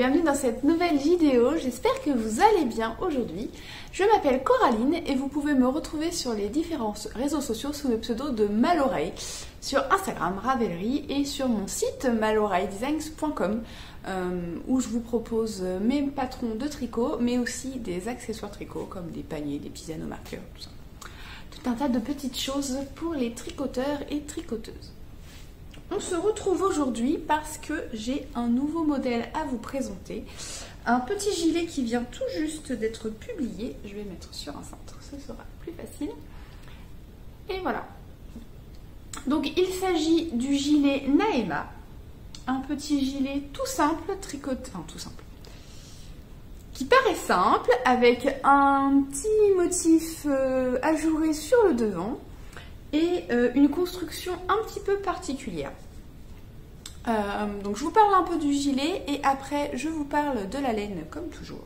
bienvenue dans cette nouvelle vidéo, j'espère que vous allez bien aujourd'hui. Je m'appelle Coraline et vous pouvez me retrouver sur les différents réseaux sociaux sous le pseudo de Maloreille, sur Instagram, Ravelry et sur mon site maloreilledesigns.com où je vous propose mes patrons de tricot mais aussi des accessoires tricot comme des paniers, des petits anneaux marqueurs, tout ça. Tout un tas de petites choses pour les tricoteurs et tricoteuses. On se retrouve aujourd'hui parce que j'ai un nouveau modèle à vous présenter. Un petit gilet qui vient tout juste d'être publié. Je vais mettre sur un cintre, ce sera plus facile. Et voilà. Donc il s'agit du gilet Naema. Un petit gilet tout simple, tricoté, enfin tout simple. Qui paraît simple, avec un petit motif ajouré sur le devant. Et une construction un petit peu particulière. Donc je vous parle un peu du gilet et après je vous parle de la laine comme toujours.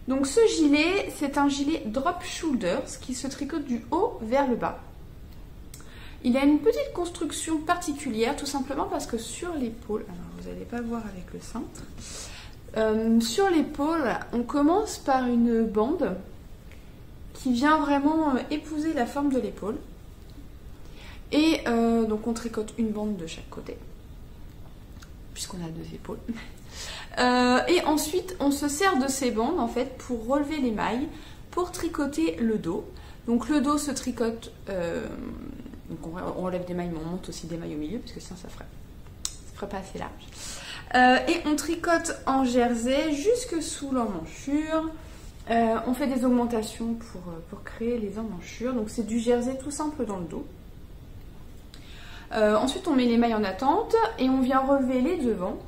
Donc ce gilet, c'est un gilet drop shoulders qui se tricote du haut vers le bas. Il a une petite construction particulière tout simplement parce que sur l'épaule, alors vous n'allez pas voir avec le cintre, sur l'épaule on commence par une bande qui vient vraiment épouser la forme de l'épaule. Et donc on tricote une bande de chaque côté, puisqu'on a deux épaules. Et ensuite on se sert de ces bandes en fait pour relever les mailles, pour tricoter le dos. Donc le dos se tricote, donc on relève des mailles mais on monte aussi des mailles au milieu, parce que sinon ça ferait pas assez large. Et on tricote en jersey jusque sous l'emmanchure. On fait des augmentations pour créer les emmanchures. Donc c'est du jersey tout simple dans le dos. Ensuite on met les mailles en attente et on vient relever les devants.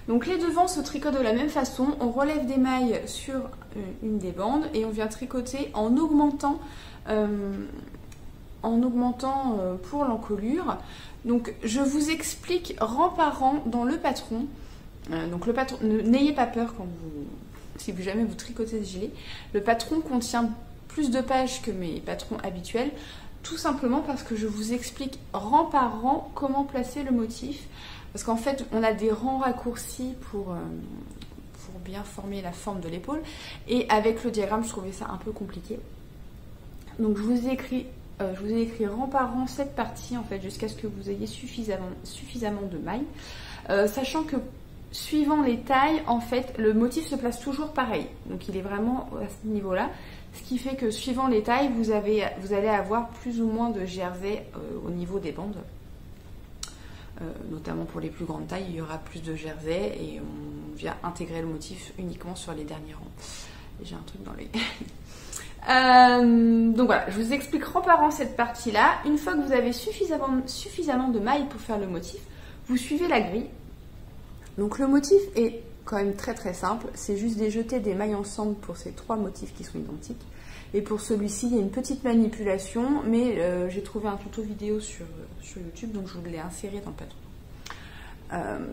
Donc les devants se tricotent de la même façon. On relève des mailles sur une des bandes et on vient tricoter en augmentant pour l'encolure. Donc je vous explique rang par rang dans le patron. Donc le patron, n'ayez pas peur quand si jamais vous tricotez ce gilet. Le patron contient plus de pages que mes patrons habituels, tout simplement parce que je vous explique rang par rang comment placer le motif. Parce qu'en fait, on a des rangs raccourcis pour bien former la forme de l'épaule. Et avec le diagramme, je trouvais ça un peu compliqué. Donc je vous ai écrit rang par rang cette partie, en fait, jusqu'à ce que vous ayez suffisamment de mailles. Sachant que suivant les tailles, en fait, le motif se place toujours pareil. Donc il est vraiment à ce niveau-là. Ce qui fait que suivant les tailles, vous allez avoir plus ou moins de jersey au niveau des bandes. Notamment pour les plus grandes tailles, il y aura plus de jersey et on vient intégrer le motif uniquement sur les derniers rangs. J'ai un truc dans les... donc voilà, je vous explique rang par rang cette partie-là. Une fois que vous avez suffisamment de mailles pour faire le motif, vous suivez la grille. Donc le motif est quand même très très simple, c'est juste de jeter des mailles ensemble pour ces trois motifs qui sont identiques. Et pour celui-ci, il y a une petite manipulation, mais j'ai trouvé un tuto vidéo sur YouTube, donc je vous l'ai inséré dans le patron.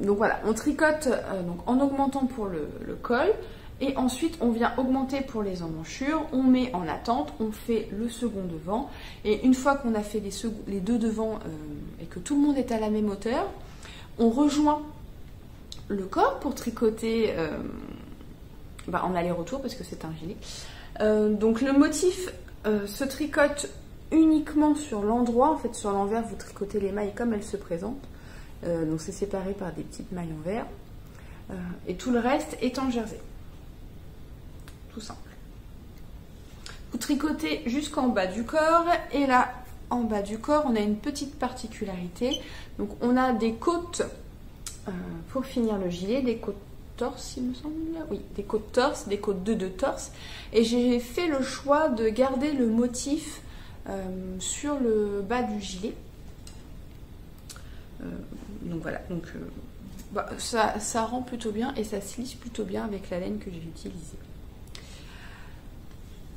Donc voilà, on tricote donc en augmentant pour le col, et ensuite on vient augmenter pour les emmanchures, on met en attente, on fait le second devant, et une fois qu'on a fait les deux devants et que tout le monde est à la même hauteur, on rejoint le corps pour tricoter en aller-retour parce que c'est un gilet. Donc le motif se tricote uniquement sur l'endroit, en fait sur l'envers vous tricotez les mailles comme elles se présentent. Donc c'est séparé par des petites mailles envers. Et tout le reste est en jersey. Tout simple. Vous tricotez jusqu'en bas du corps et là en bas du corps on a une petite particularité. Donc on a des côtes pour finir le gilet, des côtes torse il me semble, oui, des côtes torse, des côtes de torse, et j'ai fait le choix de garder le motif sur le bas du gilet. Donc voilà, donc ça rend plutôt bien et ça se lisse plutôt bien avec la laine que j'ai utilisée.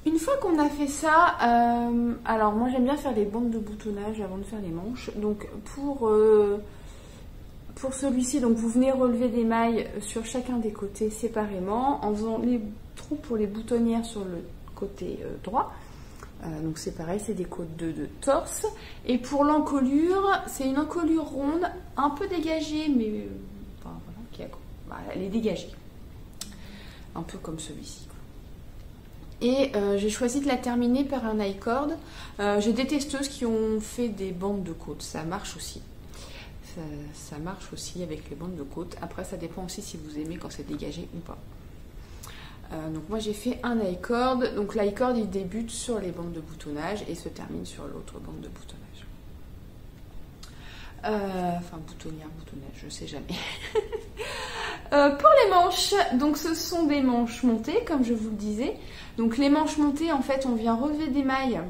Une fois qu'on a fait ça, alors moi j'aime bien faire les bandes de boutonnage avant de faire les manches. Donc pour celui-ci, donc vous venez relever des mailles sur chacun des côtés séparément en faisant les trous pour les boutonnières sur le côté droit. Donc c'est pareil, c'est des côtes de torse. Et pour l'encolure, c'est une encolure ronde, un peu dégagée, mais enfin, voilà, voilà, les dégager. Un peu comme celui-ci. Et j'ai choisi de la terminer par un I-cord. J'ai des testeuses qui ont fait des bandes de côte, ça marche aussi. Ça marche aussi avec les bandes de côte. Après, ça dépend aussi si vous aimez quand c'est dégagé ou pas. Donc moi j'ai fait un I-cord. Donc l'i-cord il débute sur les bandes de boutonnage et se termine sur l'autre bande de boutonnage. Enfin boutonnière, boutonnage, je sais jamais. Pour les manches, donc ce sont des manches montées comme je vous le disais. Donc les manches montées, en fait on vient relever des mailles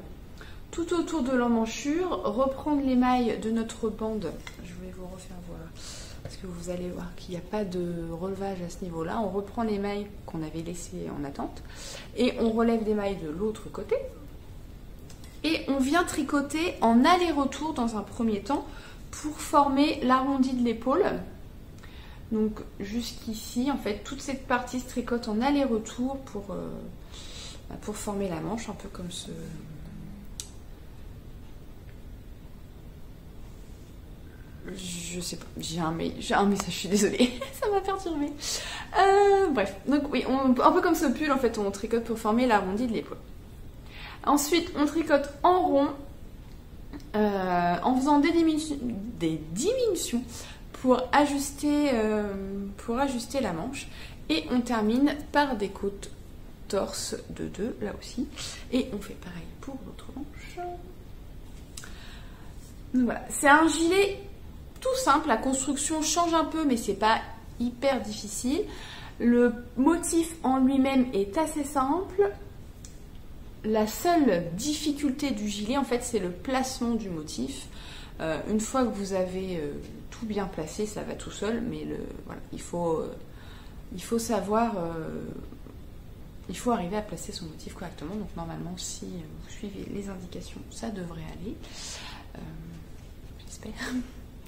tout autour de l'emmanchure, reprendre les mailles de notre bande. Je vais vous refaire voir parce que vous allez voir qu'il n'y a pas de relevage à ce niveau là. On reprend les mailles qu'on avait laissées en attente et on relève des mailles de l'autre côté et on vient tricoter en aller-retour dans un premier temps pour former l'arrondi de l'épaule. Donc jusqu'ici, en fait, toute cette partie se tricote en aller-retour pour former la manche, un peu comme ce... Je sais pas, j'ai un message, je suis désolée, ça m'a perturbée. Bref, donc oui, un peu comme ce pull, en fait, on tricote pour former l'arrondi de l'épaule. Ensuite, on tricote en rond, en faisant des diminutions pour ajuster la manche. Et on termine par des côtes torse de 2, là aussi. Et on fait pareil pour l'autre manche. Donc voilà, c'est un gilet tout simple, la construction change un peu, mais c'est pas hyper difficile. Le motif en lui-même est assez simple. La seule difficulté du gilet, en fait, c'est le placement du motif. Une fois que vous avez tout bien placé, ça va tout seul, mais voilà, il faut savoir... il faut arriver à placer son motif correctement. Donc normalement, si vous suivez les indications, ça devrait aller. J'espère.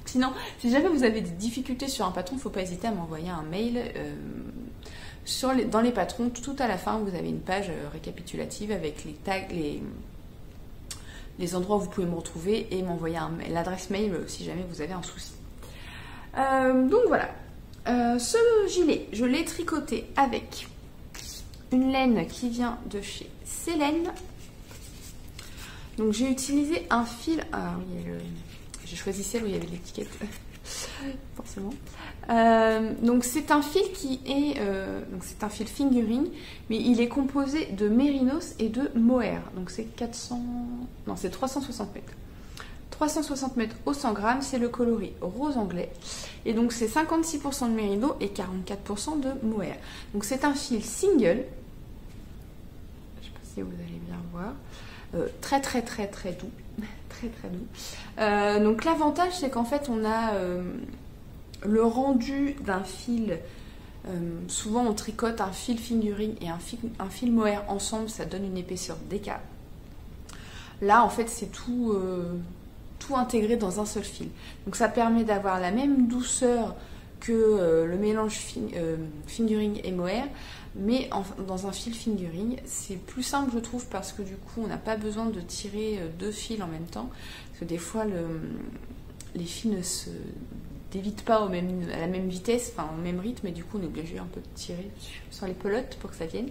Sinon, si jamais vous avez des difficultés sur un patron, il ne faut pas hésiter à m'envoyer un mail. Dans les patrons, tout à la fin, vous avez une page récapitulative avec les tags, les endroits où vous pouvez me retrouver et m'envoyer l'adresse mail si jamais vous avez un souci. Donc voilà, ce gilet, je l'ai tricoté avec une laine qui vient de chez Célène. Donc j'ai utilisé un fil... Ah oui, j'ai choisi celle où il y avait l'étiquette, forcément. Donc c'est un fil qui est... c'est un fil fingering, mais il est composé de mérinos et de mohair. Donc c'est 360 mètres. 360 mètres au 100 grammes, c'est le coloris rose anglais. Et donc c'est 56% de mérinos et 44% de mohair. Donc c'est un fil single. Je ne sais pas si vous allez bien voir. Très très très très doux. Très très doux. Donc l'avantage c'est qu'en fait on a le rendu d'un fil. Souvent on tricote un fil fingering et un fil mohair ensemble, ça donne une épaisseur d'écart. Là en fait c'est tout intégré dans un seul fil. Donc ça permet d'avoir la même douceur que le mélange fingering et mohair, mais dans un fil fingering. C'est plus simple je trouve parce que du coup on n'a pas besoin de tirer deux fils en même temps, parce que des fois les fils ne se dévitent pas à la même vitesse, enfin au même rythme, et du coup on est obligé un peu de tirer sur les pelotes pour que ça vienne.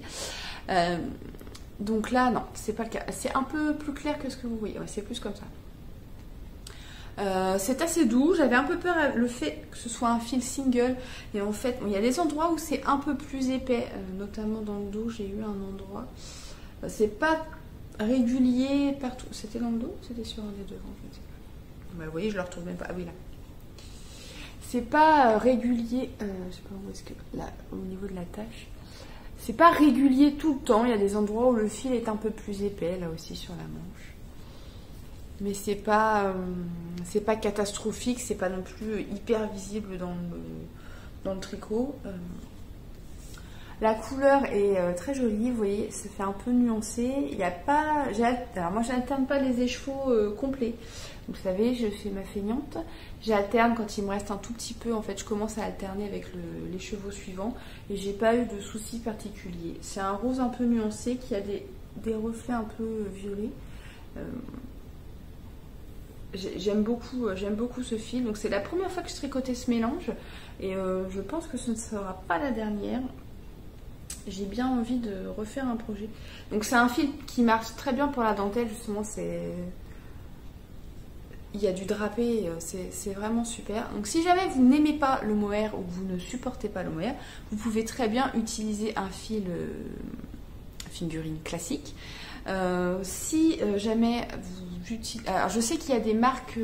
Donc là non, c'est pas le cas. C'est un peu plus clair que ce que vous voyez, ouais, c'est plus comme ça. C'est assez doux, j'avais un peu peur le fait que ce soit un fil single, et en fait il y a des endroits où c'est un peu plus épais, notamment dans le dos. J'ai eu un endroit, c'est pas régulier partout. C'était dans le dos, c'était sur un des devants, je ne sais pas. Bah, vous voyez, je le retrouve même pas. Ah oui, là. C'est pas régulier, je sais pas où est-ce que, là, au niveau de la tache, c'est pas régulier tout le temps. Il y a des endroits où le fil est un peu plus épais, là aussi sur la manche. Mais c'est pas catastrophique, c'est pas non plus hyper visible dans le tricot. La couleur est très jolie, vous voyez, ça fait un peu nuancé. Il y a pas, alors moi j'alterne pas les écheveaux complets. Vous savez, je fais ma feignante. J'alterne quand il me reste un tout petit peu. En fait, je commence à alterner avec l'écheveau suivant, et j'ai pas eu de soucis particuliers. C'est un rose un peu nuancé qui a des reflets un peu violets. j'aime beaucoup ce fil. Donc c'est la première fois que je tricotais ce mélange et je pense que ce ne sera pas la dernière. J'ai bien envie de refaire un projet. Donc c'est un fil qui marche très bien pour la dentelle, justement. Il y a du drapé, c'est vraiment super. Donc si jamais vous n'aimez pas le mohair ou que vous ne supportez pas le mohair, vous pouvez très bien utiliser un fil figurine classique. Si jamais vous utilisez... Alors je sais qu'il y a des marques,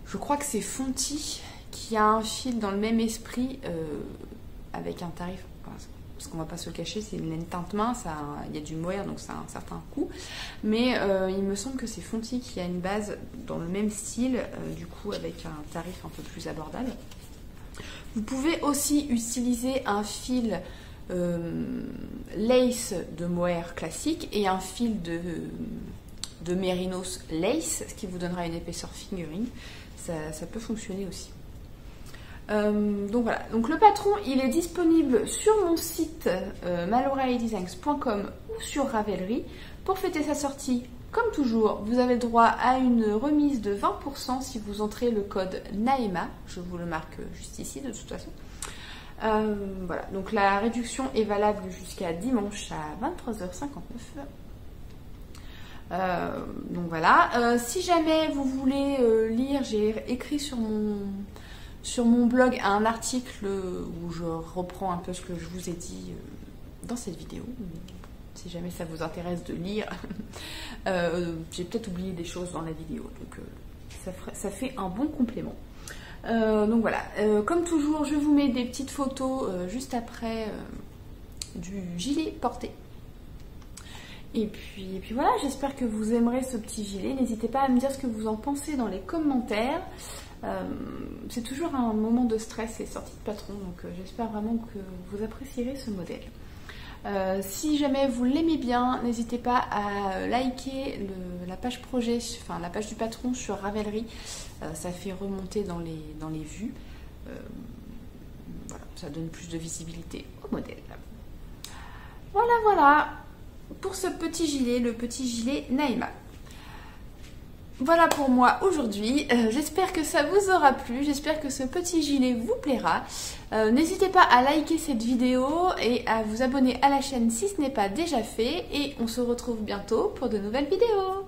je crois que c'est Fonty, qui a un fil dans le même esprit, avec un tarif... Parce qu'on va pas se le cacher, c'est une laine teinte main, il y a du mohair, donc ça a un certain coût. Mais il me semble que c'est Fonty qui a une base dans le même style, du coup avec un tarif un peu plus abordable. Vous pouvez aussi utiliser un fil lace de mohair classique et un fil de mérinos lace, ce qui vous donnera une épaisseur figurine. Ça peut fonctionner aussi. Donc voilà, donc le patron il est disponible sur mon site maloreilledesigns.com ou sur Ravelry. Pour fêter sa sortie, comme toujours, vous avez le droit à une remise de 20% si vous entrez le code NAEMA, je vous le marque juste ici de toute façon. Voilà, donc la réduction est valable jusqu'à dimanche à 23h59. Donc voilà, si jamais vous voulez lire, j'ai écrit sur mon blog un article où je reprends un peu ce que je vous ai dit dans cette vidéo. Si jamais ça vous intéresse de lire, j'ai peut-être oublié des choses dans la vidéo, donc ça fait un bon complément. Donc voilà, comme toujours, je vous mets des petites photos juste après du gilet porté. Et puis voilà, j'espère que vous aimerez ce petit gilet. N'hésitez pas à me dire ce que vous en pensez dans les commentaires. C'est toujours un moment de stress et sortie de patron, donc j'espère vraiment que vous apprécierez ce modèle. Si jamais vous l'aimez bien, n'hésitez pas à liker la page projet, enfin la page du patron sur Ravelry. Ça fait remonter dans les vues. Voilà, ça donne plus de visibilité au modèle. Voilà pour ce petit gilet, le petit gilet Naïma. Voilà pour moi aujourd'hui, j'espère que ça vous aura plu, j'espère que ce petit gilet vous plaira. N'hésitez pas à liker cette vidéo et à vous abonner à la chaîne si ce n'est pas déjà fait. Et on se retrouve bientôt pour de nouvelles vidéos.